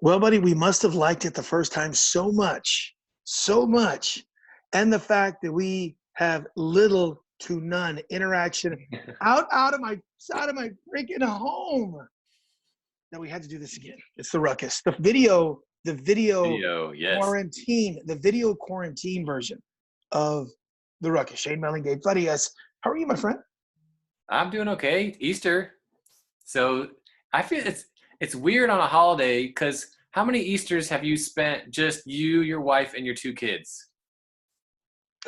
Well, buddy, we must have liked it the first time so much. And the fact that we have little to none interaction out of my freaking home that we had to do this again. It's the Ruckus. Yes. The video quarantine version of the Ruckus. Shane Melling, Gabe Buddy, yes. How are you, my friend? I'm doing okay. Easter. So I feel it's weird on a holiday because how many Easters have you spent just you, your wife, and your two kids?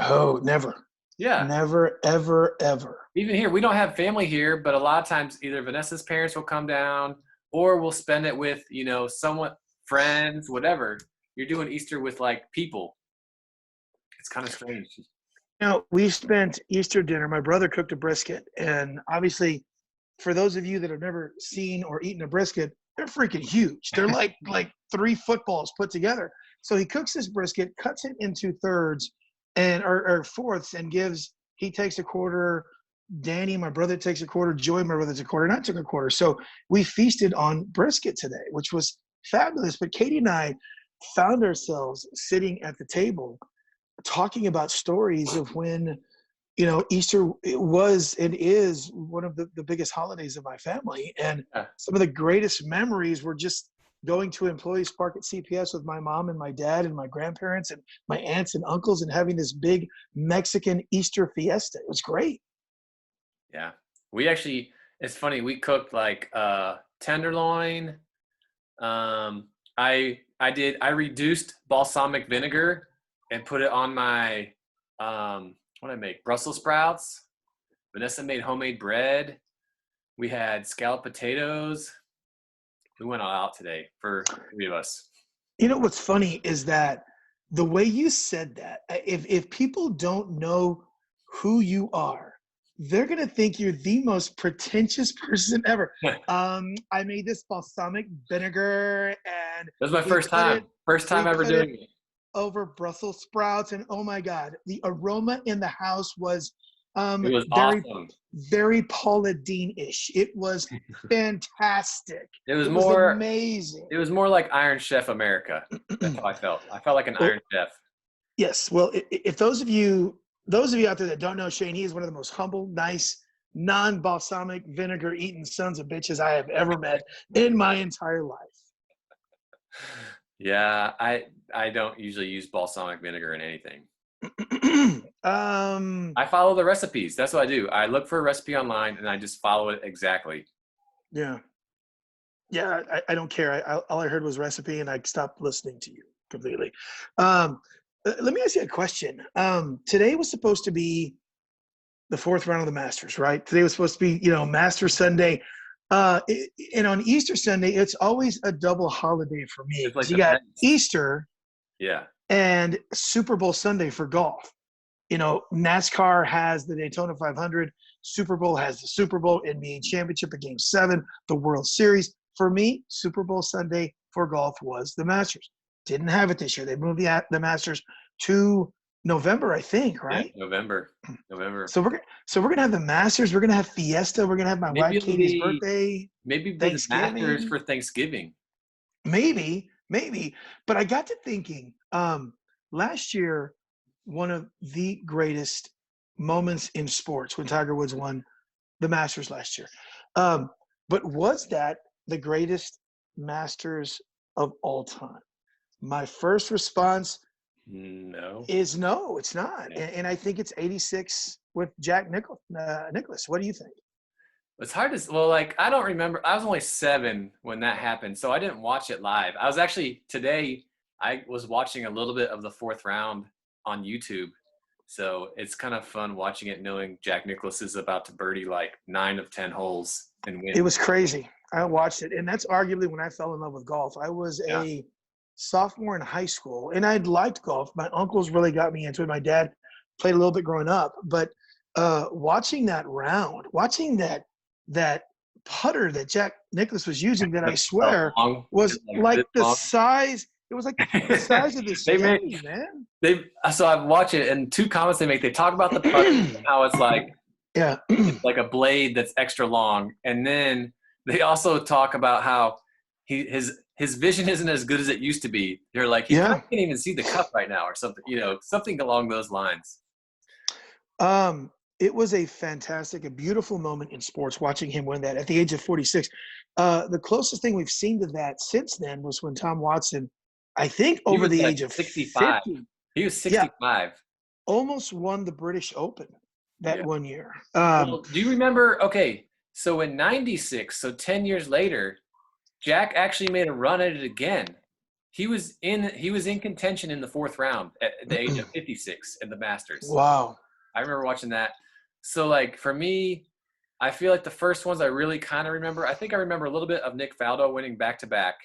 Oh, never. Yeah. Never, ever, ever. Even here, we don't have family here, but a lot of times either Vanessa's parents will come down or we'll spend it with, somewhat friends, whatever. You're doing Easter with like people. It's kind of strange. We spent Easter dinner. My brother cooked a brisket. And obviously, for those of you that have never seen or eaten a brisket, they're freaking huge. They're like 3 footballs put together. So he cooks this brisket, cuts it into thirds or fourths, and he takes a quarter. Danny, my brother, takes a quarter. Joey, my brother, takes a quarter. And I took a quarter. So we feasted on brisket today, which was fabulous. But Katie and I found ourselves sitting at the table talking about stories of when, Easter was and is one of the biggest holidays of my family. And some of the greatest memories were just going to Employees Park at CPS with my mom and my dad and my grandparents and my aunts and uncles and having this big Mexican Easter fiesta. It was great. Yeah. It's funny. We cooked like tenderloin. I reduced balsamic vinegar and put it on my, what did I make? Brussels sprouts. Vanessa made homemade bread. We had scalloped potatoes. We went all out today for 3 of us. You know what's funny is that the way you said that, if people don't know who you are, they're going to think you're the most pretentious person ever. I made this balsamic vinegar and that was my first time ever doing it. Over Brussels sprouts, and oh my God, the aroma in the house was it was very, awesome. very Paula Deen-ish. It was fantastic. It was amazing. It was more like Iron Chef America. That's how I felt. I felt like an Iron Chef. Yes. Well, if those of you out there that don't know Shane, he is one of the most humble, nice, non-balsamic vinegar eating sons of bitches I have ever met in my entire life. Yeah, I don't usually use balsamic vinegar in anything. I follow the recipes. That's what I do. I look for a recipe online and I just follow it exactly. Yeah. Yeah, I don't care. All I heard was recipe and I stopped listening to you completely. Let me ask you a question. Today was supposed to be the 4th round of the Masters, right? Today was supposed to be, Master Sunday. And on Easter Sunday, it's always a double holiday for me. It's like you got Easter, yeah, and Super Bowl Sunday for golf. NASCAR has the Daytona 500. Super Bowl has the Super Bowl, NBA Championship at Game 7, the World Series. For me, Super Bowl Sunday for golf was the Masters. Didn't have it this year. They moved the Masters to November, I think, right? Yeah, November. So we're gonna have the Masters. We're gonna have Fiesta. We're gonna have my wife Katie's birthday. Maybe the Masters for Thanksgiving. Maybe. But I got to thinking. Last year, one of the greatest moments in sports when Tiger Woods won the Masters last year. But was that the greatest Masters of all time? My first response is no, it's not. Yeah. And I think it's 86 with Jack Nicklaus. What do you think? It's hard to I don't remember. I was only 7 when that happened, so I didn't watch it live. I was actually today I was watching a little bit of the 4th round on YouTube. So it's kind of fun watching it knowing Jack Nicklaus is about to birdie like 9 of 10 holes and win. It was crazy. I watched it, and that's arguably when I fell in love with golf. I was a sophomore in high school, and I'd liked golf. My uncles really got me into it. My dad played a little bit growing up, but watching that round, watching that putter that Jack Nicklaus was using, that I swear was like the size. It was like the size of this Chevy, man. So I watch it, and 2 comments they make. They talk about the putter and how it's like it's like a blade that's extra long, and then they also talk about how his his vision isn't as good as it used to be. They're like, he probably can't even see the cup right now or something, something along those lines. It was a beautiful moment in sports watching him win that at the age of 46. The closest thing we've seen to that since then was when Tom Watson, I think over the age of 65. 50. He was 65. Almost won the British Open that 1 year. Well, do you remember? Okay, so in '96, so 10 years later, Jack actually made a run at it again. He was in contention in the fourth round at the age of 56 at the Masters. Wow. I remember watching that. So like for me, I feel like the first ones I really kind of remember. I think I remember a little bit of Nick Faldo winning back to back.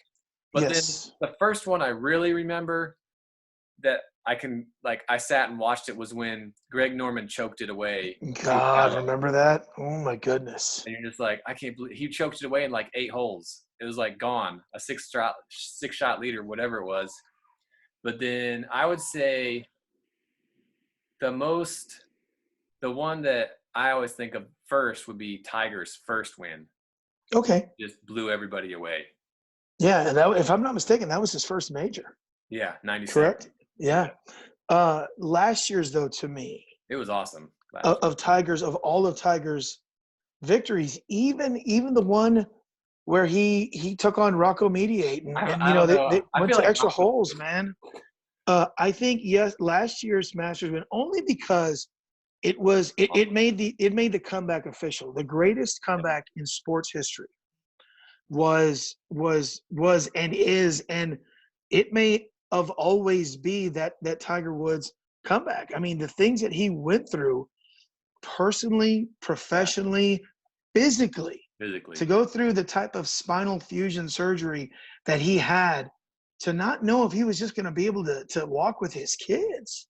But then the first one I really remember that I sat and watched it was when Greg Norman choked it away. God, remember that? Oh my goodness. And you're just like, I can't believe he choked it away in like 8 holes. It was like gone, a six shot leader, whatever it was. But then I would say the one that I always think of first would be Tiger's first win. Okay. Just blew everybody away. Yeah, and if I'm not mistaken, that was his first major. Yeah, 97. Correct? Yeah. Last year's, though, to me. It was awesome. Of all of Tiger's victories, even the one where he took on Rocco Mediate and they went to extra holes, man. I think, yes, last year's Masters win only because it made the comeback official. The greatest comeback in sports history was and is, and it may have always be that Tiger Woods comeback. I mean, the things that he went through personally, professionally, physically, to go through the type of spinal fusion surgery that he had, to not know if he was just going to be able to walk with his kids,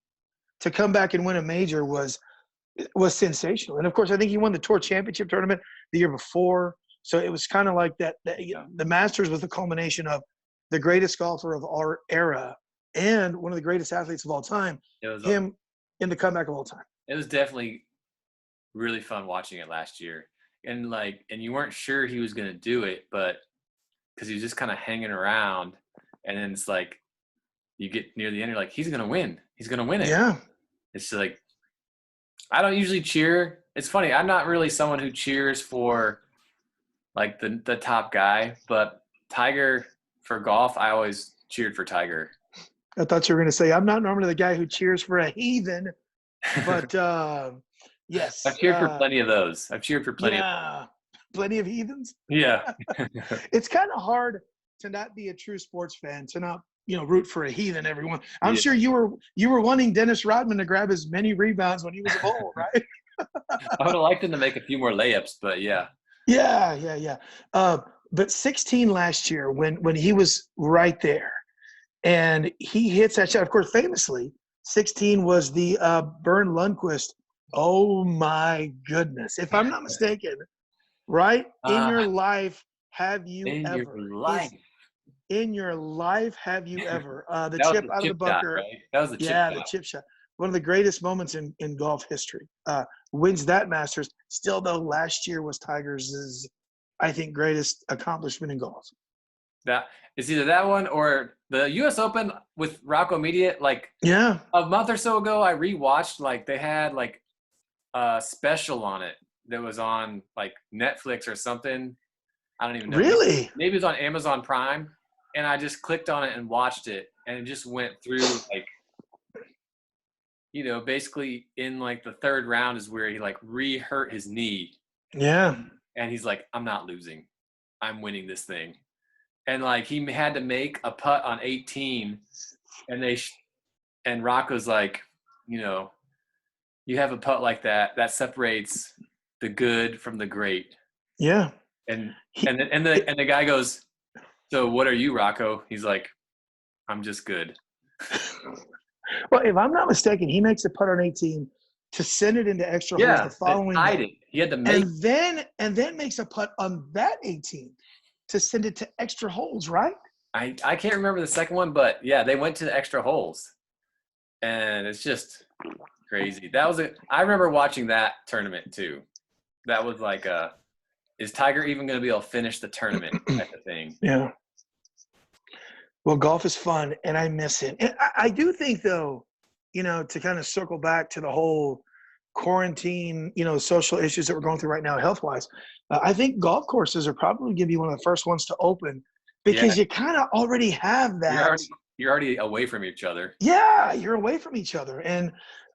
to come back and win a major was sensational. And of course, I think he won the Tour Championship tournament the year before. So it was kind of like that, the Masters was the culmination of the greatest golfer of our era and one of the greatest athletes of all time, him in the comeback of all time. It was definitely really fun watching it last year. And you weren't sure he was going to do it, but because he was just kind of hanging around. And then it's like, you get near the end, you're like, he's going to win. He's going to win it. Yeah. It's like, I don't usually cheer. It's funny. I'm not really someone who cheers for like the top guy, but Tiger for golf, I always cheered for Tiger. I thought you were going to say, I'm not normally the guy who cheers for a heathen, but yes. I've cheered for plenty of those. I've cheered for plenty of plenty of heathens. Yeah. It's kind of hard to not be a true sports fan, to not, root for a heathen, everyone. I'm sure you were wanting Dennis Rodman to grab as many rebounds when he was a Bull, right? I would have liked him to make a few more layups, but yeah. Yeah. But 16 last year when he was right there and he hits that shot, of course, famously, 16 was the Bern Lundquist. Oh my goodness. If I'm not mistaken, right? In your life, have you ever? In your life, have you ever? The chip out of the bunker. Shot, right? That was the chip shot. The chip shot. One of the greatest moments in golf history. Wins that Masters. Still, though, last year was Tiger's, I think, greatest accomplishment in golf. That it's either that one or the U.S. Open with Rocco Mediate. A month or so ago, I rewatched. They had a special on it that was on Netflix or something. I don't even know. Really? Maybe it was on Amazon Prime, and I just clicked on it and watched it, and it just went through basically in the third round is where he re-hurt his knee. Yeah. And he's like, I'm not losing. I'm winning this thing. And he had to make a putt on 18 and Rocco's like, you have a putt like that separates the good from the great. Yeah. And the guy goes, so what are you, Rocco? He's like, I'm just good. Well, if I'm not mistaken, he makes a putt on 18 to send it into extra holes the following day. He had to make and then makes a putt on that 18 to send it to extra holes, right? I can't remember the second one, but yeah, they went to the extra holes. And it's just crazy. I remember watching that tournament too. That was is Tiger even going to be able to finish the tournament type of thing? Yeah. Well, golf is fun, and I miss it. And I do think, though, to kind of circle back to the whole quarantine, social issues that we're going through right now, health wise, I think golf courses are probably going to be one of the first ones to open Yeah, because you kind of already have you're that. already you're already away from each other. Yeah, you're away from each other. And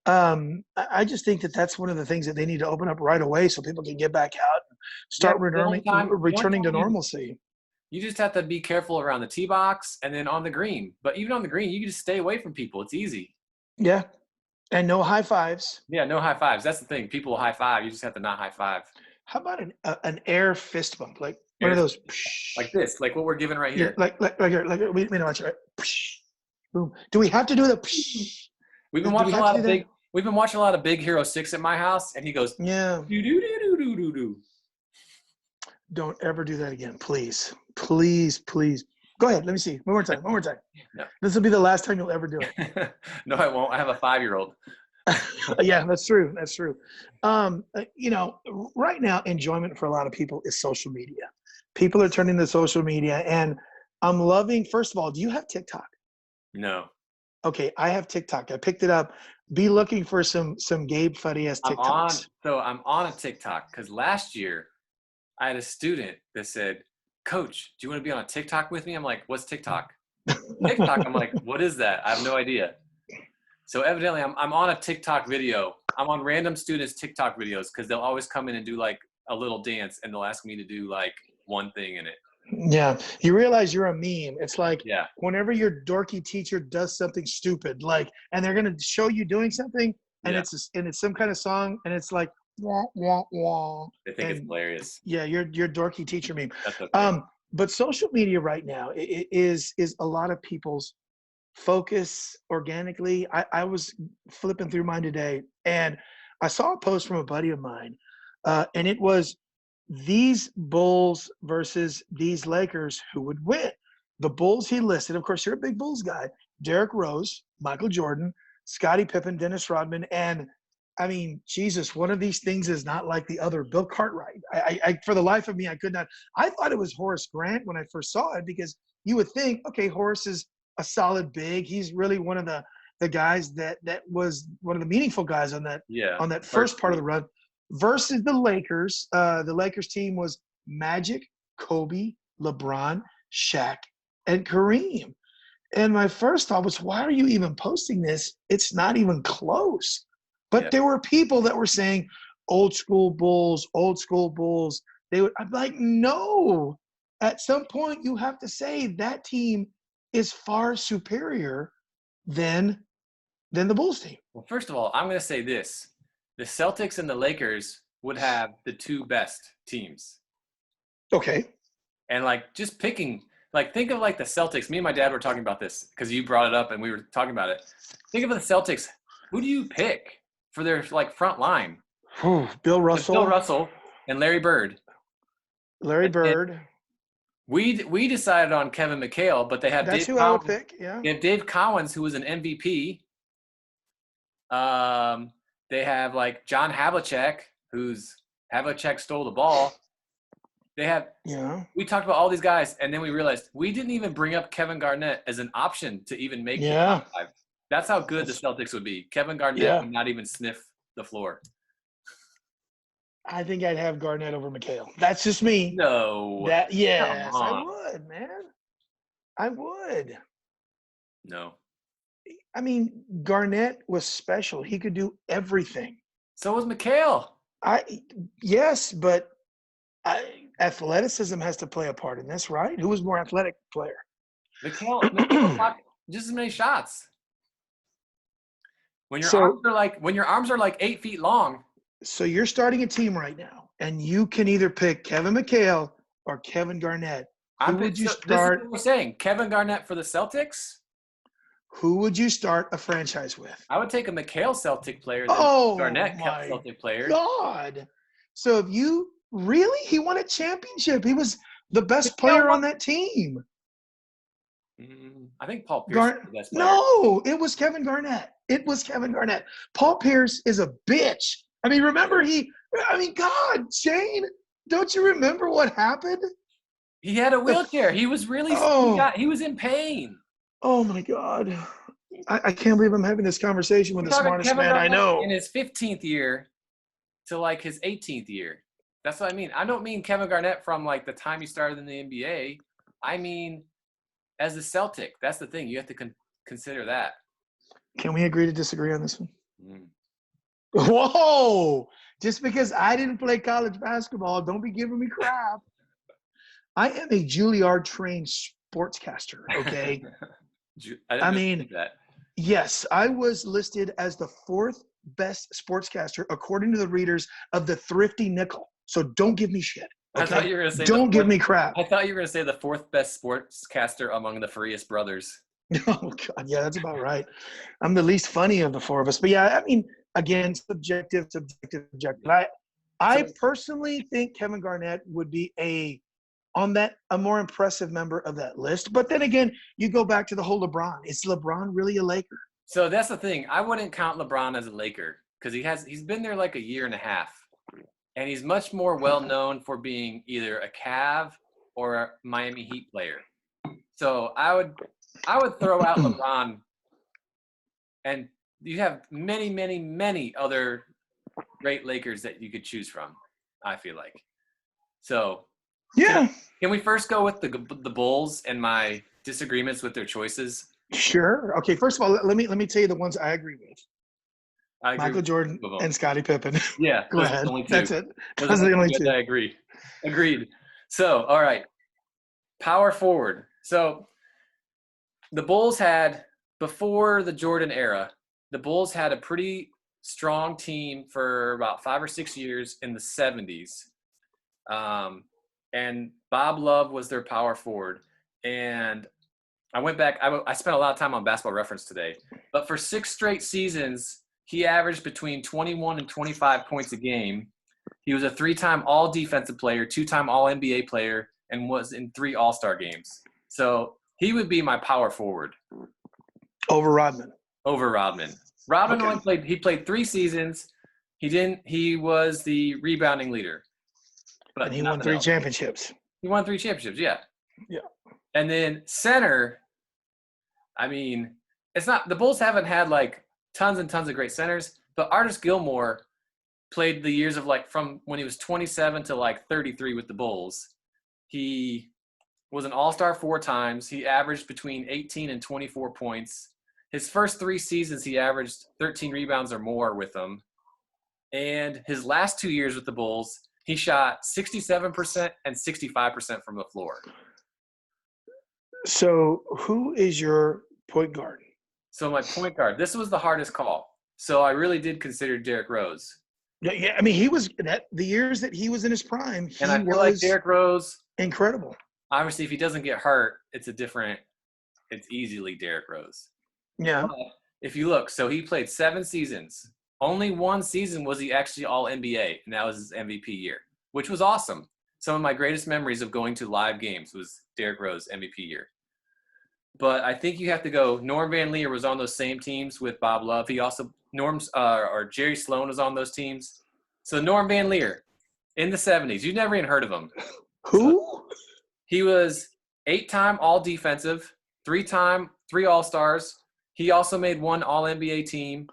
I just think that that's one of the things that they need to open up right away so people can get back out and Yeah, start the only returning to time normalcy. you just have to be careful around the tee box and then on the green. But even on the green, you can just stay away from people. It's easy. Yeah. And no high fives. Yeah, no high fives. That's the thing. People will high five. You just have to not high five. How about an air fist bump, like one of Air- those? Like this, like what we're giving right Yeah, here. we know watch it. Right? Boom. Do we have to do the? We've been Do we watching a have to lot do of that? big. We've been watching a lot of Big Hero 6 at my house, and he goes Yeah. do do do do do do. Don't ever do that again, please, please, please. Go ahead. Let me see. One more time. One more time. No. This will be the last time you'll ever do it. No, I won't. I have a 5-year-old. Yeah, that's true. That's true. Right now, enjoyment for a lot of people is social media. People are turning to social media, and I'm loving. First of all, do you have TikTok? No, Okay, I have TikTok. I picked it up. Be looking for some Gabe funny ass TikToks. I'm on a TikTok because last year I had a student that said, "Coach, do you want to be on a TikTok with me?" I'm like, "What's TikTok?" TikTok. I'm like, "What is that?" I have no idea. So evidently, I'm on a TikTok video. I'm on random students' TikTok videos because they'll always come in and do like a little dance, and they'll ask me to do like one thing in it. Yeah, you realize you're a meme. It's like Yeah, whenever your dorky teacher does something stupid, and they're gonna show you doing something, and yeah. it's some kind of song, and it's like wah wah wah, They think it's and hilarious. yeah, your dorky teacher meme. That's okay. But social media right now is a lot of people's focus organically. I was flipping through mine today, and I saw a post from a buddy of mine, and it was these Bulls versus these Lakers, who would win? The Bulls he listed, of course, you're a big Bulls guy. Derrick Rose, Michael Jordan, Scottie Pippen, Dennis Rodman, and I mean, Jesus, one of these things is not like the other. Bill Cartwright. For the life of me, I could not. I thought it was Horace Grant when I first saw it because you would think, okay, Horace is a solid big. He's really one of the guys that was one of the meaningful guys on that Yeah. first part of the run versus the Lakers. The Lakers team was Magic, Kobe, LeBron, Shaq, and Kareem. And my first thought was, why are you even posting this? It's not even close. But Yeah. there were people that were saying, old school Bulls, old school Bulls. I'm like, no. At some point, you have to say that team is far superior than the Bulls team. Well, first of all, I'm going to say this. The Celtics and the Lakers would have the two best teams. Okay. And like just picking, like think of like the Celtics. Me and my dad were talking about this because you brought it up and we were talking about it. Think of the Celtics. Who do you pick for their like front line? Bill Russell. Bill Russell and Larry Bird. Larry Bird. We decided on Kevin McHale, but they have That's Dave who I would Collins. pick. Yeah. They have Dave Collins, who was an MVP. They have like John Havlicek, who's Havlicek stole the ball. They have. Yeah. We talked about all these guys, and then we realized we didn't even bring up Kevin Garnett as an option to even make the top 5. That's how good the Celtics would be. Kevin Garnett would not even sniff the floor. I think I'd have Garnett over McHale. That's just me. No. Yes, I would, man. I would. No. I mean, Garnett was special. He could do everything. So was McHale. Yes, but athleticism has to play a part in this, right? Who was more athletic player? McHale blocked just as many shots. When your arms are like 8 feet long. So you're starting a team right now, and you can either pick Kevin McHale or Kevin Garnett. Who would you start? This is what we're saying. Kevin Garnett for the Celtics? Who would you start a franchise with? I would take a McHale Celtic player than Garnett Celtic player. God. So if you really, he won a championship. He was the best player on that team. I think Paul Pierce is the best player. No, it was Kevin Garnett. It was Kevin Garnett. Paul Pierce is a bitch. I mean, remember God, Shane, don't you remember what happened? He had a wheelchair. He was really he was in pain. Oh my God. I can't believe I'm having this conversation with We're the talking smartest Kevin man I Garnett know. in his 15th year to like his 18th year. That's what I mean. I don't mean Kevin Garnett from like the time he started in the NBA. I mean as a Celtic. That's the thing. You have to consider that. Can we agree to disagree on this one? Mm. Whoa! Just because I didn't play college basketball, don't be giving me crap. I am a Juilliard trained sportscaster, okay? I mean, that. yes, I was listed as the 4th best sportscaster according to the readers of the Thrifty Nickel. So don't give me shit. Okay? I thought you were going to say don't give me crap. I thought you were going to say the 4th best sportscaster among the Farias brothers. Oh God, yeah, that's about right. I'm the least funny of the 4 of us. But yeah, I mean, again, subjective. I personally think Kevin Garnett would be a more impressive member of that list. But then again, you go back to the whole LeBron. Is LeBron really a Laker? So that's the thing. I wouldn't count LeBron as a Laker because he's been there like a year and a half. And he's much more well known for being either a Cav or a Miami Heat player. So I would throw out LeBron, and you have many, many, many other great Lakers that you could choose from, I feel like. So yeah. Can we first go with the Bulls and my disagreements with their choices? Sure. Okay, first of all, let me tell you the ones I agree with. I agree Michael Jordan and Scottie Pippen. Yeah. Go ahead. That's it. Those are the only two. I agree. Agreed. So, all right. Power forward. So, the Bulls had, before the Jordan era, the Bulls had a pretty strong team for about 5 or 6 years in the 70s. And Bob Love was their power forward. And I went back. I spent a lot of time on Basketball Reference today. But for 6 straight seasons, he averaged between 21 and 25 points a game. He was a 3-time all-defensive player, 2-time all-NBA player, and was in 3 All-Star games. So he would be my power forward. Over Rodman. Rodman only played 3 seasons. He was the rebounding leader. But he won 3 championships. He won 3 championships, yeah. Yeah. And then center, I mean, it's not – the Bulls haven't had, like, tons and tons of great centers, but Artis Gilmore played the years of, like, from when he was 27 to, like, 33 with the Bulls. He was an all-star 4 times. He averaged between 18 and 24 points. His first 3 seasons, he averaged 13 rebounds or more with them. And his last 2 years with the Bulls, he shot 67% and 65% from the floor. So who is your point guard? So my point guard, this was the hardest call. So I really did consider Derrick Rose. Yeah, I mean, he was the years that he was in his prime. And I feel like Derrick Rose, incredible. Obviously, if he doesn't get hurt, it's easily Derrick Rose. Yeah. But if you look, so he played 7 seasons. Only 1 season was he actually all NBA, and that was his MVP year, which was awesome. Some of my greatest memories of going to live games was Derrick Rose MVP year. But I think you have to go. Norm Van Lier was on those same teams with Bob Love. He also Jerry Sloan was on those teams. So Norm Van Lier in the 70s. You've never even heard of him. Who? So he was 8-time all defensive, 3 All-Stars. He also made 1 All-NBA team.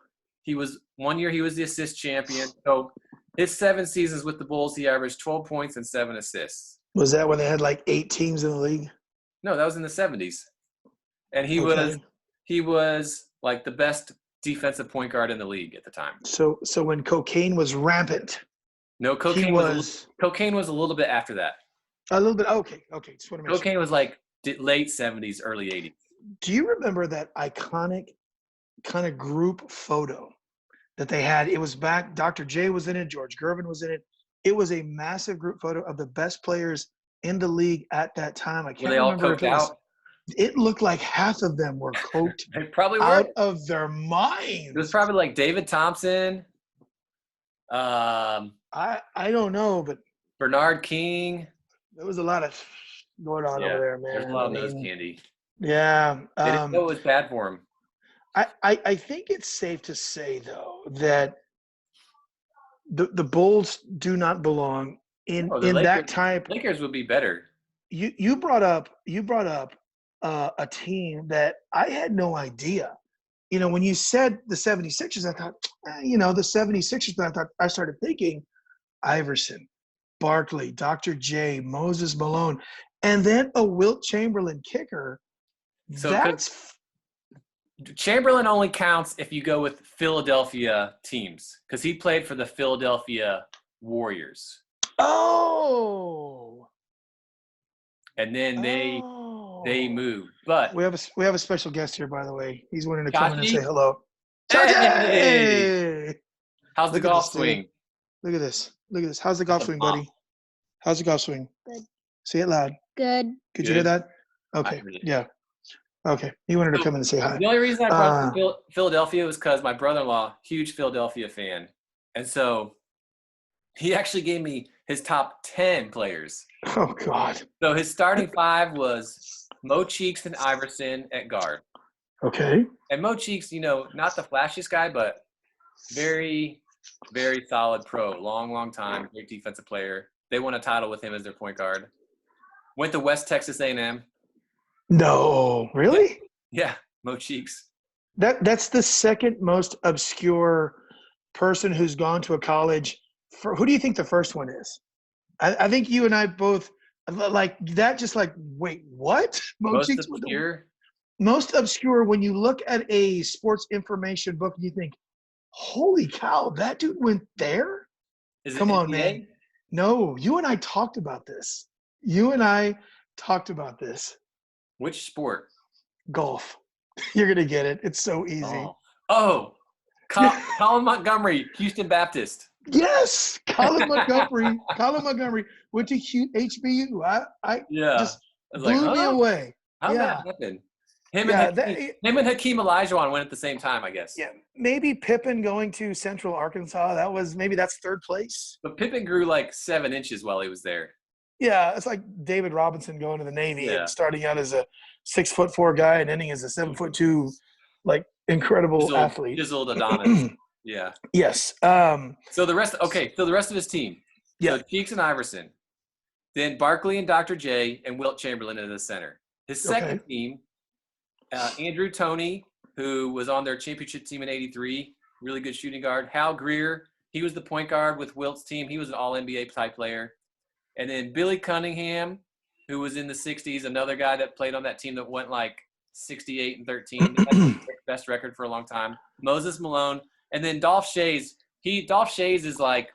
One year he was the assist champion. So his 7 seasons with the Bulls, he averaged 12 points and 7 assists. Was that when they had like 8 teams in the league? No, that was in the 70s. And he was like the best defensive point guard in the league at the time. So when cocaine was rampant. No, cocaine was a little bit after that. A little bit. Okay. Just want to make cocaine sure. Was like late 70s, early 80s. Do you remember that iconic kind of group photo that they had? It was back. Dr. J was in it. George Gervin was in it. It was a massive group photo of the best players in the league at that time. I can't remember if it was. It looked like half of them were coked they probably out of their minds. It was probably like David Thompson. I don't know, but Bernard King. There was a lot of going on over there, man. There's a lot of nose candy. Yeah. They didn't know it was bad for him. I think it's safe to say, though, that the Bulls do not belong in Lakers, that type. Lakers would be better. you brought up a team that I had no idea. When you said the 76ers, I thought, the 76ers, but I started thinking Iverson, Barkley, Dr. J, Moses Malone, and then a Wilt Chamberlain kicker. So Chamberlain only counts if you go with Philadelphia teams because he played for the Philadelphia Warriors. Oh. And then they moved. But we have a special guest here, by the way. He's wanting to come in and Chachi? say hello. Hey! How's the Look at golf this, swing? Look at this. How's the golf swing, buddy? How's the golf swing? Good. Say it loud. Good. Could you hear that? Okay. Yeah. Okay. He wanted to come in and say hi. The only reason I brought up Philadelphia was because my brother-in-law, huge Philadelphia fan. And so he actually gave me his top 10 players. Oh, God. So his starting five was Mo Cheeks and Iverson at guard. Okay. And Mo Cheeks, not the flashiest guy, but very, very solid pro. Long time. Great defensive player. They won a title with him as their point guard. Went to West Texas A&M. No. Really? Yeah. Mo Cheeks. That's the second most obscure person who's gone to a college. Who do you think the first one is? I think you and I both like that. Just like, wait, what? Most obscure? Most obscure when you look at a sports information book and you think, holy cow, that dude went there? Come on, man. No, you and I talked about this. Which sport? Golf. You're going to get it. It's so easy. Oh. Colin Montgomery, Houston Baptist. Yes, Colin Montgomery went to HBU. Just blew me away. How did that happen? Him and Hakeem Olajuwon went at the same time, I guess. Yeah, maybe Pippen going to Central Arkansas. That's third place. But Pippen grew like 7 inches while he was there. Yeah, it's like David Robinson going to the Navy and starting out as a 6'4" guy and ending as a 7'2", like incredible athlete. Chiseled Adonis. Yeah. Yes. So the rest of his team. Yeah. So Cheeks and Iverson. Then Barkley and Dr. J and Wilt Chamberlain in the center. His second team, Andrew Toney, who was on their championship team in '83, really good shooting guard. Hal Greer, he was the point guard with Wilt's team. He was an All-NBA type player. And then Billy Cunningham, who was in the 60s, another guy that played on that team that went like 68-13. That's the best record for a long time. Moses Malone. And then Dolph Schayes. Dolph Schayes is like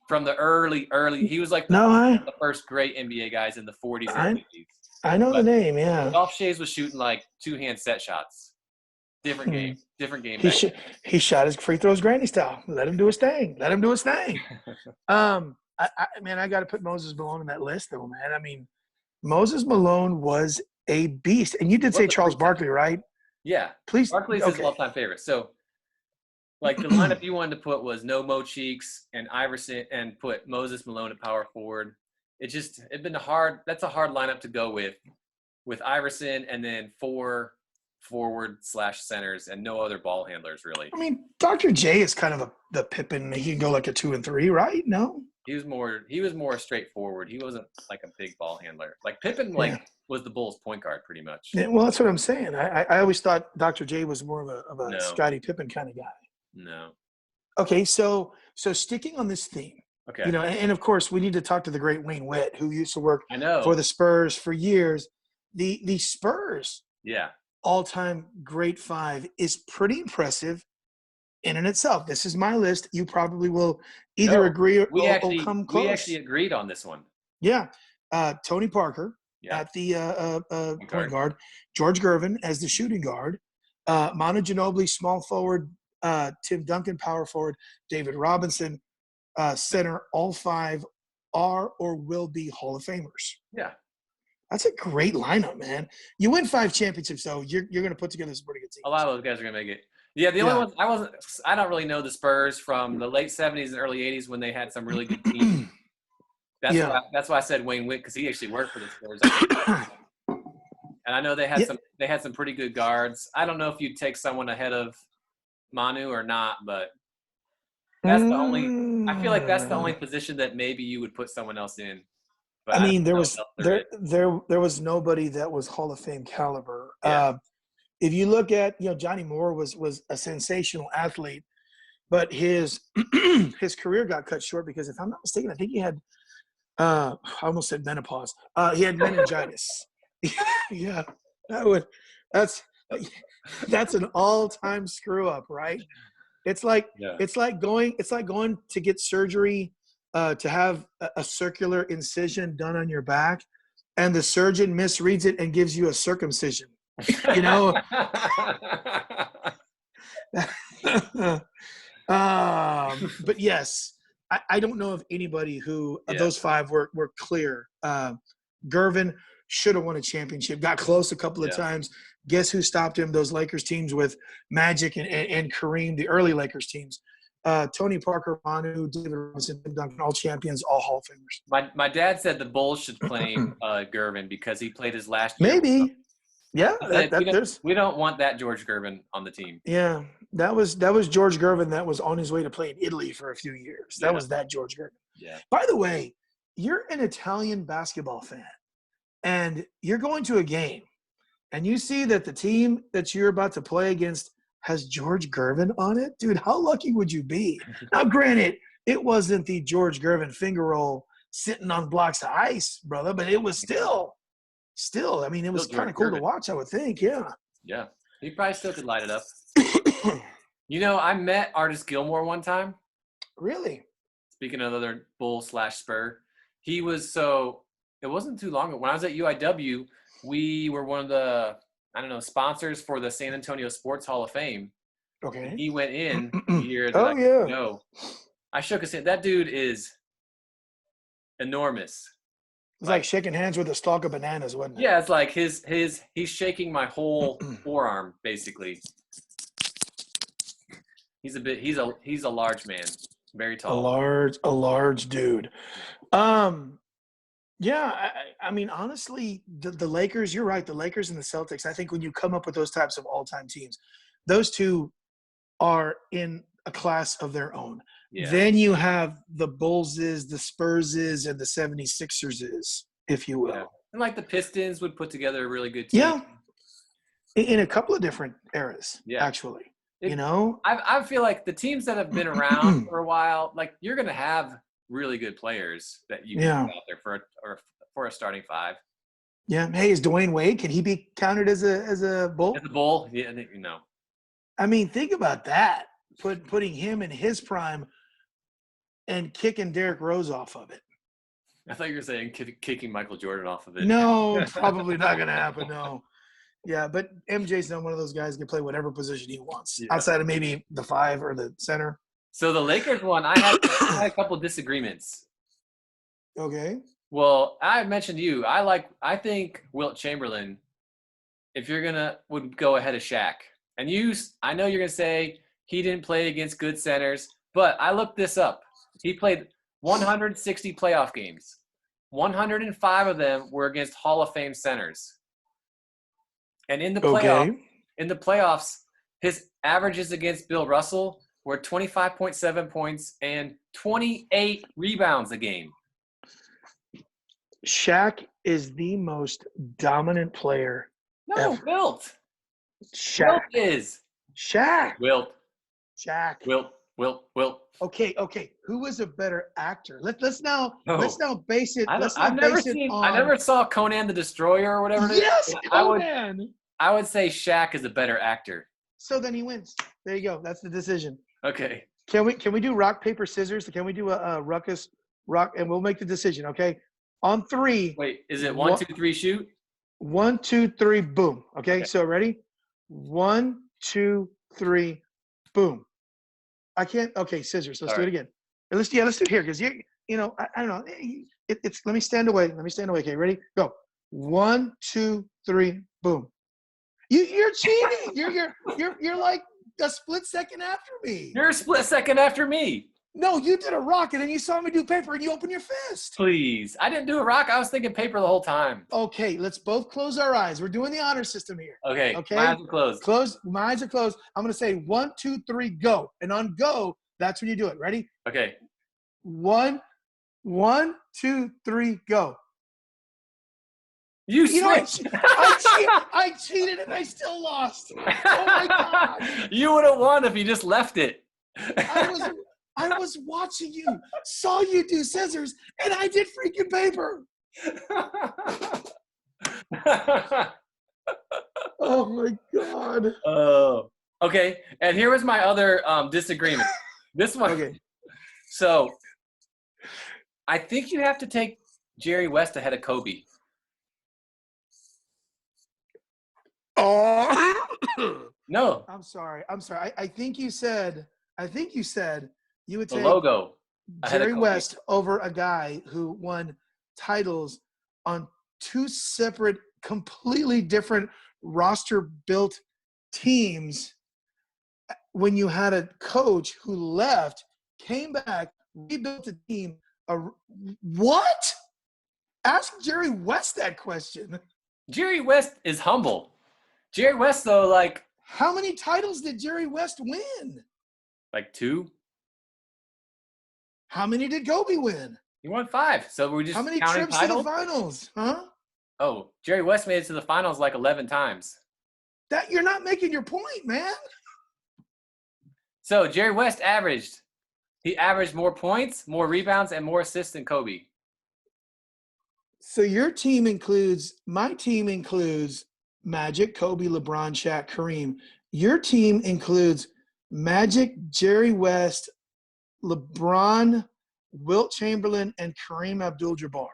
from the early. He was like the first great NBA guys in the 40s and 50s. I know the name, yeah. Dolph Schayes was shooting like 2-hand set shots. Different game. He shot his free throws granny style. Let him do his thing. I got to put Moses Malone on that list, though, man. I mean, Moses Malone was a beast. And you did say Charles Barkley, right? Yeah. Please. Barkley's his all-time favorite. So, like, the lineup you wanted to put was no Mo Cheeks and Iverson and put Moses Malone at power forward. That's a hard lineup to go with Iverson and then 4 forward/centers and no other ball handlers, really. I mean, Dr. J is kind of the Pippen. He can go like a 2 and 3, right? No? He was more straightforward. He wasn't like a big ball handler. Like Pippen, was the Bulls' point guard pretty much. Yeah, well, that's what I'm saying. I always thought Dr. J was more of a Scottie Pippen kind of guy. No. Okay, so sticking on this theme. Okay. And of course we need to talk to the great Wayne Witt, who used to work for the Spurs for years. The Spurs, all-time great 5 is pretty impressive in and itself. This is my list. You probably will either agree or come close. We actually agreed on this one. Yeah. Tony Parker at the point guard. George Gervin as the shooting guard. Manu Ginobili, small forward. Tim Duncan, power forward. David Robinson, center. All 5 are or will be Hall of Famers. Yeah. That's a great lineup, man. You win 5 championships, though. You're going to put together some pretty good teams. A lot of those guys are going to make it. Yeah, the only ones I don't really know the Spurs from the late 70s and early 80s when they had some really good teams. That's why I said Wayne Witt, because he actually worked for the Spurs. And I know they had some pretty good guards. I don't know if you'd take someone ahead of Manu or not, but that's the only. I feel like that's the only position that maybe you would put someone else in. But I I don't mean, there know what was else there is. there was nobody that was Hall of Fame caliber. Yeah. If you look at, Johnny Moore was a sensational athlete, but his his career got cut short because, if I'm not mistaken, I think he had I almost said menopause. He had meningitis. Yeah, that would that's that's an all-time screw up, right? It's like Yeah. it's like going to get surgery to have a circular incision done on your back, and the surgeon misreads it and gives you a circumcision. You know, but yes, I don't know of anybody who Yeah. those five were clear. Gervin should have won a championship, got close a couple of Yeah. times. Guess who stopped him? Those Lakers teams with Magic and Kareem, the early Lakers teams. Tony Parker, Manu, David Robinson, Tim Duncan, all champions, all Hall of Famers. My dad said the Bulls should claim Gervin because he played his last year. Maybe, yeah. He said, There's we don't want that George Gervin on the team. yeah. That was George Gervin that was on his way to play in Italy for a few years. That was that George Gervin. Yeah. By the way, you're an Italian basketball fan, and you're going to a game, and you see that the team that you're about to play against has George Gervin on it. Dude, how lucky would you be? Now, granted, it wasn't the George Gervin finger roll sitting on blocks of ice, brother, but it was still, I mean, it was Still kind of George cool to Gervin. watch, I would think, yeah. Yeah. He probably still could light it up. I met Artis Gilmore one time. Really? Speaking of other Bull/Spur, it wasn't too long ago. When I was at UIW, we were one of the, sponsors for the San Antonio Sports Hall of Fame. Okay. He went in the year that Oh, yeah. No. I shook his hand. That dude is enormous. It's like shaking hands with a stalk of bananas, wasn't it? Yeah, it's like he's shaking my whole forearm, basically. He's a large man. Very tall. A large dude. Yeah, I mean, honestly, the Lakers, you're right, the Lakers and the Celtics, I think when you come up with those types of all-time teams, those two are in a class of their own. Yeah. Then you have the Bullses, the Spurses, and the 76ers, if you will. Yeah. And like the Pistons would put together a really good team. Yeah. In a couple of different eras, actually. I feel like the teams that have been around for a while, like you're going to have really good players that you can put out there for a starting five. Yeah. Hey, is Dwayne Wade, can he be counted as a Bull? As a Bull? Yeah, I mean, think about that. Putting him in his prime and kicking Derrick Rose off of it. I thought you were saying kicking Michael Jordan off of it. No, probably not going to happen, no. Yeah, but MJ's not one of those guys who can play whatever position he wants, outside of maybe the 5 or the center. So the Lakers one, I had a couple disagreements. Okay. Well, I mentioned to you, I think Wilt Chamberlain, if would go ahead of Shaq. And I know you're going to say he didn't play against good centers, but I looked this up. He played 160 playoff games. 105 of them were against Hall of Fame centers. And in the playoffs, his averages against Bill Russell were 25.7 points and 28 rebounds a game. Shaq is the most dominant player ever. Wilt. Shaq. Wilt is. Shaq. Wilt. Shaq. Wilt. Okay. Who was a better actor? Let's now base it. I never saw Conan the Destroyer or whatever it is. Yes, Conan. I would say Shaq is a better actor. So then he wins. There you go. That's the decision. Okay. Can we do rock, paper, scissors? Can we do a Ruckus, rock, and we'll make the decision, okay? On 3. Wait, is it 1, 2, 3, shoot? 1, 2, 3, boom. Okay, so ready? 1, 2, 3, boom. I can't. Okay, scissors. Let's do it again. Let's do it here because I don't know. It's. Let me stand away. Okay, ready? Go. 1, 2, 3, boom. You're cheating. You're like a split second after me. You're a split second after me. No, you did a rock, and then you saw me do paper, and you opened your fist. Please. I didn't do a rock. I was thinking paper the whole time. Okay, let's both close our eyes. We're doing the honor system here. Okay. My eyes are closed. My eyes are closed. I'm going to say 1, 2, 3, go. And on go, that's when you do it. Ready? Okay. 1, 2, 3, go. You You know, switched. I cheated and I still lost. Oh my God. You would have won if you just left it. I was watching you, saw you do scissors, and I did freaking paper. Oh my God. Oh. Okay. And here was my other disagreement. This one. Okay. So I think you have to take Jerry West ahead of Kobe. Oh. No. I'm sorry. I think you said you would The take logo ahead Jerry of Kobe. West over a guy who won titles on two separate, completely different roster-built teams. When you had a coach who left, came back, rebuilt a team. What? Ask Jerry West that question. Jerry West is humble. Jerry West, though, like How many titles did Jerry West win? 2. How many did Kobe win? He won 5. So we're just How many counting trips titles? to the finals? Huh? Oh, Jerry West made it to the finals 11 times. That you're not making your point, man. So Jerry West he averaged more points, more rebounds, and more assists than Kobe. So my team includes Magic, Kobe, LeBron, Shaq, Kareem. Your team includes Magic, Jerry West, LeBron, Wilt Chamberlain, and Kareem Abdul-Jabbar.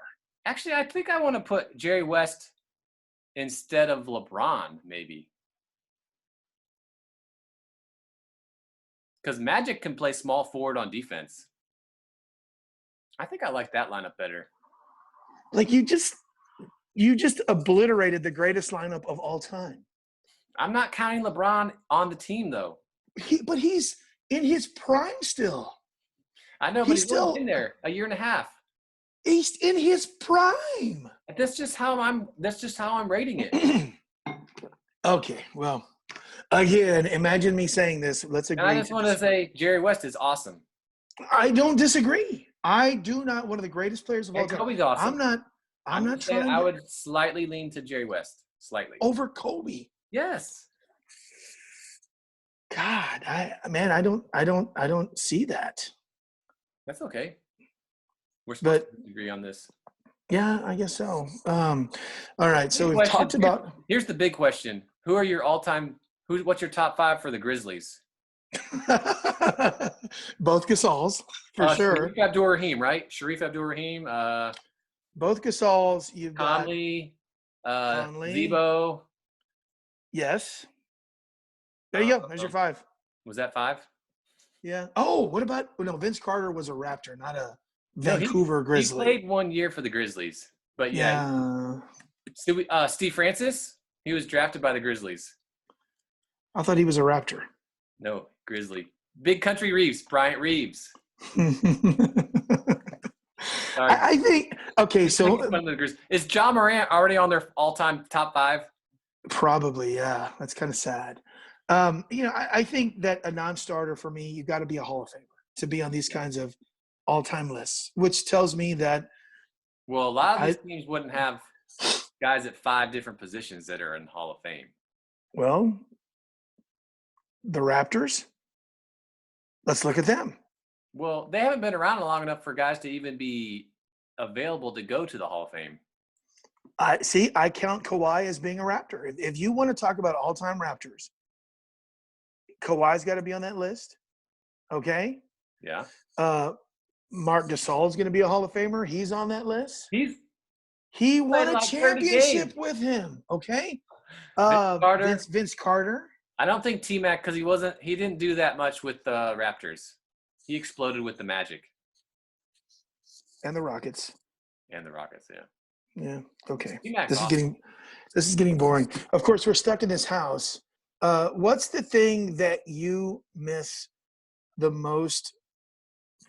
Actually, I think I want to put Jerry West instead of LeBron, maybe. Because Magic can play small forward on defense. I think I like that lineup better. Like you just obliterated the greatest lineup of all time. I'm not counting LeBron on the team, though. But he's in his prime still. I know, but he's only been there a year and a half. He's in his prime. That's just how I'm rating it. Okay, well, again, imagine me saying this. Let's agree. And I just want to say Jerry West is awesome. I don't disagree. I do not one of the greatest players of all time. Kobe's awesome. I'm not trying. I would slightly lean to Jerry West, slightly over Kobe. Yes. God, I don't see that. That's okay. We're supposed to agree on this. Yeah, I guess so. All right, so we've talked about. Here's the big question: who are your all-time? What's your top 5 for the Grizzlies? Both Gasols, for sure. Shareef Abdur-Rahim, right? Shareef Abdur-Rahim. Both Gasols. You've Conley, got Conley. Zebo. Yes. There you go. There's your 5. Was that 5? Yeah. Oh, what about? No, Vince Carter was a Raptor, not a Vancouver Grizzly. He played 1 year for the Grizzlies, but yeah. Steve Francis. He was drafted by the Grizzlies. I thought he was a Raptor. No, Grizzly. Big Country Reeves, Bryant Reeves. I think okay. So is Ja Morant already on their all-time top 5? Probably, yeah. That's kind of sad. I think that a non-starter for me, you got to be a Hall of Famer to be on these kinds of all-time lists, which tells me that. Well, a lot of these teams wouldn't have guys at 5 different positions that are in Hall of Fame. Well, the Raptors. Let's look at them. Well, they haven't been around long enough for guys to even be available to go to the Hall of Fame. I count Kawhi as being a Raptor. If you want to talk about all-time Raptors, Kawhi's got to be on that list. Okay? Yeah. Marc Gasol is going to be a Hall of Famer. He's on that list. He won a championship with him. Okay? Vince Carter. I don't think T-Mac, because he didn't do that much with the Raptors. He exploded with the Magic. And the Rockets. Yeah. Yeah. Okay. This is getting boring. Of course, we're stuck in this house. What's the thing that you miss the most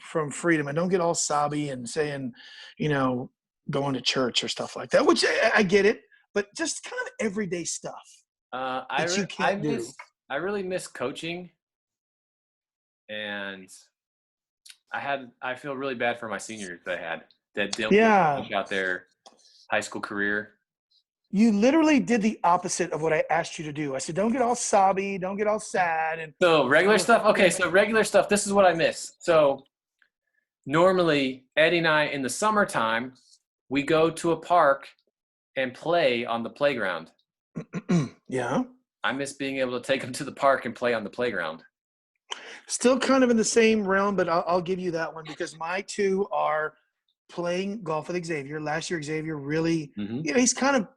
from freedom? And don't get all sobby and saying, going to church or stuff like that, which I get it, but just kind of everyday stuff that you can't do. I really miss coaching, and I feel really bad for my seniors that didn't finish out their high school career. You literally did the opposite of what I asked you to do. I said, don't get all sobby, don't get all sad. And So regular stuff. Okay, so regular stuff. This is what I miss. So normally, Eddie and I in the summertime, we go to a park and play on the playground. Yeah. I miss being able to take them to the park and play on the playground. Still kind of in the same realm, but I'll give you that one because my two are playing golf with Xavier. Last year, Xavier really, he's kind of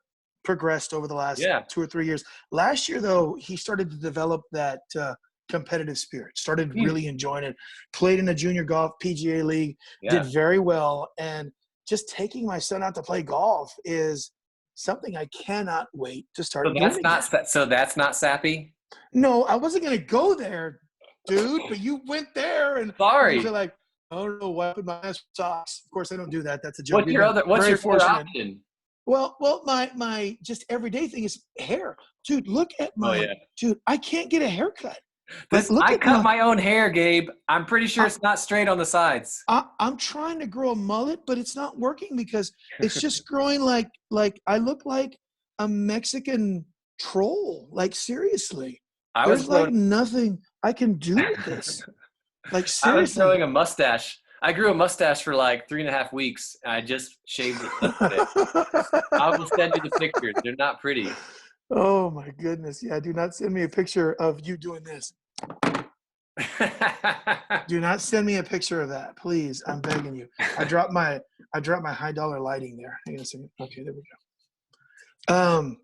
progressed over the last 2 or 3 years. Last year, though, he started to develop that competitive spirit, started really enjoying it, played in the junior golf PGA league, did very well. And just taking my son out to play golf is something I cannot wait to start doing. So that's not sappy? No, I wasn't going to go there, dude, but you went there and sorry. you're like, oh no, wiping my ass with socks. Of course, I don't do that. That's a joke. What's your other option? Well, my just everyday thing is hair, dude. Look at my dude. I can't get a haircut. I cut my own hair, Gabe. I'm pretty sure it's not straight on the sides. I'm trying to grow a mullet, but it's not working because it's just growing like I look like a Mexican troll. Like seriously, there's nothing I can do with this. Like seriously, I was growing a mustache. I grew a mustache for like 3.5 weeks. I just shaved it. I will send you the pictures. They're not pretty. Oh my goodness! Yeah, do not send me a picture of you doing this. Do not send me a picture of that, please. I'm begging you. I dropped my high dollar lighting there. Hang on a second. Okay, there we go.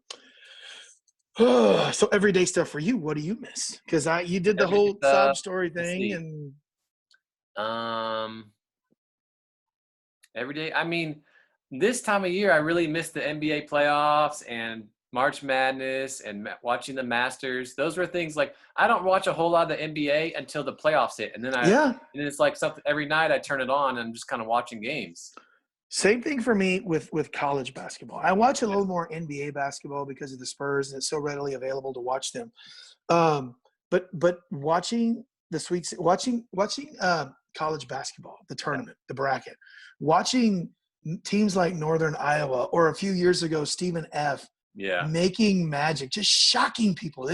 So everyday stuff for you. What do you miss? Because you did the whole sob story thing and. Every day. I mean, this time of year, I really miss the NBA playoffs and March Madness and watching the Masters. Those were things like I don't watch a whole lot of the NBA until the playoffs hit, and then and it's like something every night I turn it on and I'm just kind of watching games. Same thing for me with college basketball. I watch a little more NBA basketball because of the Spurs and it's so readily available to watch them. But watching college basketball, the tournament, the bracket, watching teams like Northern Iowa or a few years ago, Stephen F. making magic, just shocking people.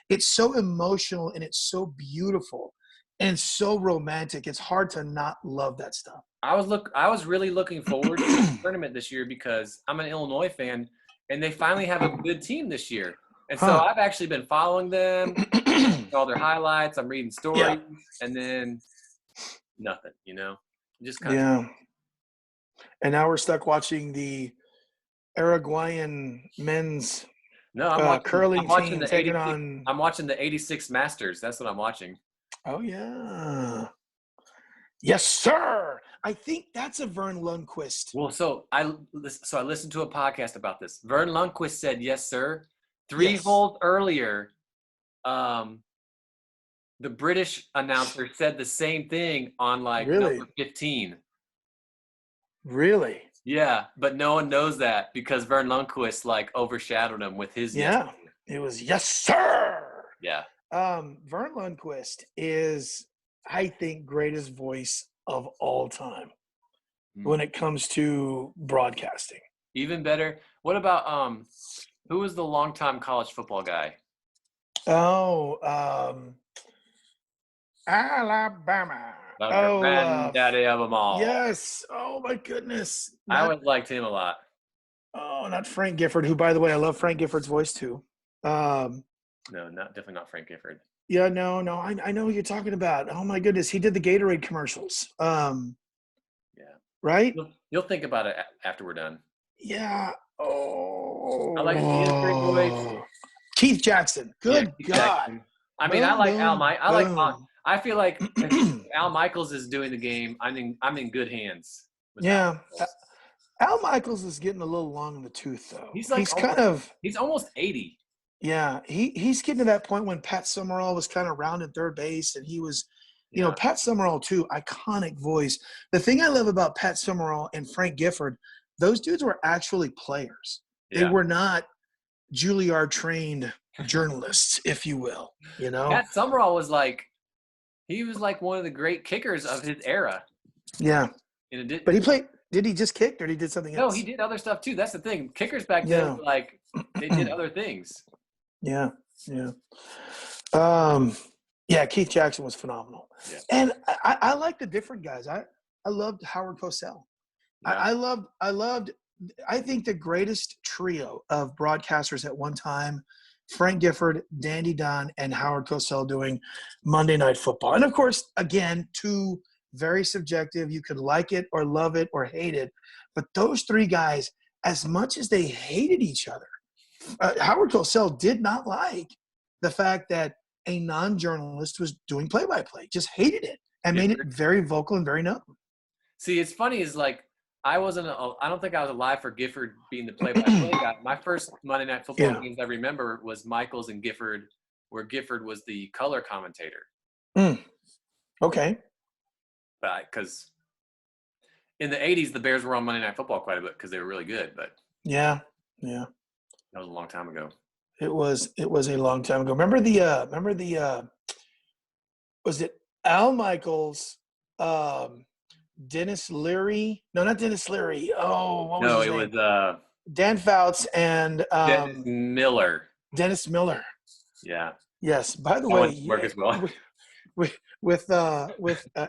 It's so emotional and it's so beautiful and so romantic. It's hard to not love that stuff. I was really looking forward to the tournament this year because I'm an Illinois fan and they finally have a good team this year. And so I've actually been following them, all their highlights. I'm reading stories and then nothing, just kind of. And now we're stuck watching the Uruguayan men's curling team taking on. I'm watching the 86 Masters. That's what I'm watching. Oh yeah. Yes, sir. I think that's a Vern Lundquist. Well, so I listened to a podcast about this. Vern Lundquist said, "Yes, sir." 3 holes earlier, the British announcer said the same thing on number 15. Really? Yeah, but no one knows that because Vern Lundquist overshadowed him with his. Yeah, it was yes, sir. Yeah. Vern Lundquist is, I think, greatest voice of all time when it comes to broadcasting. Even better. What about who was the longtime college football guy? Oh, Alabama. Granddaddy of them all. Yes. Oh my goodness. I always liked him a lot. Oh, not Frank Gifford, who, by the way, I love Frank Gifford's voice too. No, definitely not Frank Gifford. Yeah, no, I know who you're talking about. Oh my goodness, he did the Gatorade commercials. Right? You'll think about it after we're done. Yeah. Oh. I like his great voice. Keith Jackson. Good God. Jackson. I mean, I like Al Mike. I feel like if Al Michaels is doing the game, I'm in good hands. Yeah. Al Michaels is getting a little long in the tooth, though. He's almost 80. Yeah, he's getting to that point when Pat Summerall was kind of rounding third base, and he was, Pat Summerall too, iconic voice. The thing I love about Pat Summerall and Frank Gifford, those dudes were actually players. Yeah. They were not Juilliard-trained journalists, if you will. Pat Summerall was he was one of the great kickers of his era. Yeah, but he played. Did he just kick or did he did something else? No, he did other stuff too. That's the thing. Kickers back then were they did other things. Yeah. Yeah, Keith Jackson was phenomenal. Yeah. And I like the different guys. I loved Howard Cosell. Yeah. I think the greatest trio of broadcasters at one time, Frank Gifford, Dandy Don, and Howard Cosell doing Monday Night Football. And of course, again, two very subjective. You could like it or love it or hate it. But those three guys, as much as they hated each other, Howard Cosell did not like the fact that a non-journalist was doing play-by-play, just hated it and made it very vocal and very known. See, it's funny is like, I don't think I was alive for Gifford being the play-by-play guy. My first Monday Night Football games I remember was Michaels and Gifford, where Gifford was the color commentator. Okay. Because in the 80s, the Bears were on Monday Night Football quite a bit because they were really good. But yeah, that was a long time ago. It was a long time ago. Remember the was it Al Michaels, Dennis Leary? No, not Dennis Leary. Oh, what was his name? Was Dan Fouts and Dennis Miller. Dennis Miller. Yeah. Yes. By the way, work as well. with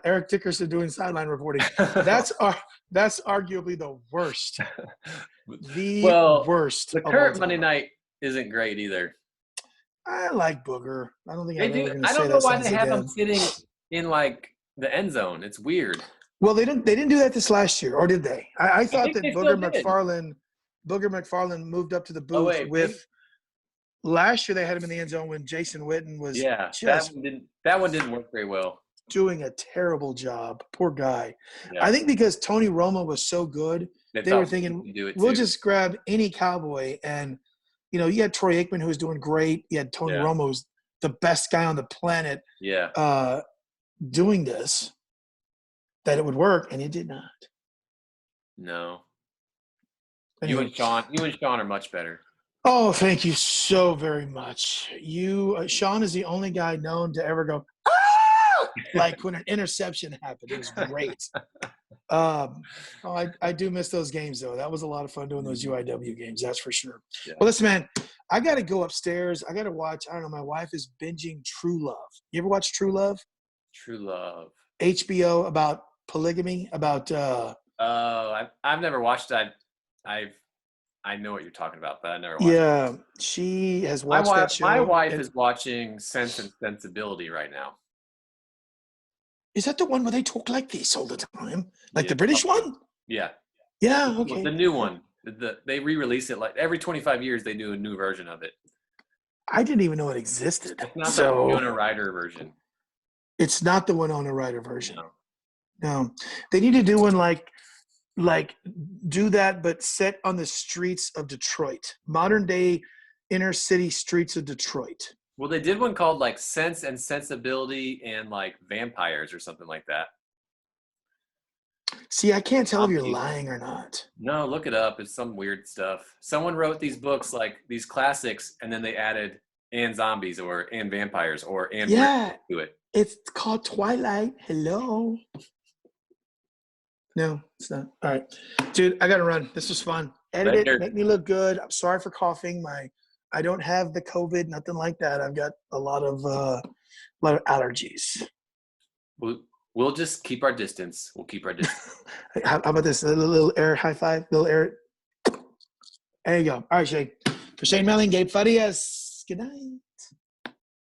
Eric Dickerson doing sideline reporting, that's arguably the worst. Worst. The current Monday night isn't great either. I like Booger. I don't think I don't know why they have him sitting in like the end zone. It's weird. Well, they didn't do that this last year, or did they? I thought that Booger McFarland moved up to the booth with. Last year they had him in the end zone when Jason Witten was that one didn't work very well. Doing a terrible job. Poor guy. Yeah. I think because Tony Romo was so good, they were thinking we'll just grab any Cowboy. And you had Troy Aikman who was doing great. You had Tony Romo, who's the best guy on the planet. Yeah. Doing this, that it would work, and it did not. No. Anyway. You and Sean are much better. Oh, thank you so very much. Sean is the only guy known to ever go, ah! Like when an interception happened. It was great. I do miss those games, though. That was a lot of fun doing those UIW games, that's for sure. Yeah. Well, listen, man, I got to go upstairs. I got to watch, I don't know, my wife is binging True Love. You ever watch True Love? True Love. HBO about polygamy, about I've never watched that. I know what you're talking about, but I never watched it. She has watched that show. My wife is watching Sense and Sensibility right now. Is that the one where they talk like this all the time? Like the British one? Yeah. Yeah, okay. The new one. They re-release it like every 25 years they do a new version of it. I didn't even know it existed. It's not the Winona Ryder version. It's not the Winona Ryder version. No. They need to do one like do that, but set on the streets of Detroit, modern day inner city streets of Detroit. Well, they did one called like Sense and Sensibility and like Vampires or something like that. See, I can't tell if you're lying or not. No, look it up. It's some weird stuff. Someone wrote these books, like these classics, and then they added and zombies or and vampires or and to it. It's called Twilight. Hello. No, it's not. All right. Dude, I got to run. This was fun. Edit it. Make me look good. I'm sorry for coughing. I don't have the COVID, nothing like that. I've got a lot of allergies. We'll just keep our distance. We'll keep our distance. How about this? A little air high five? Little air. There you go. All right, Shane. For Shane Melling, Gabe Farias. Good night.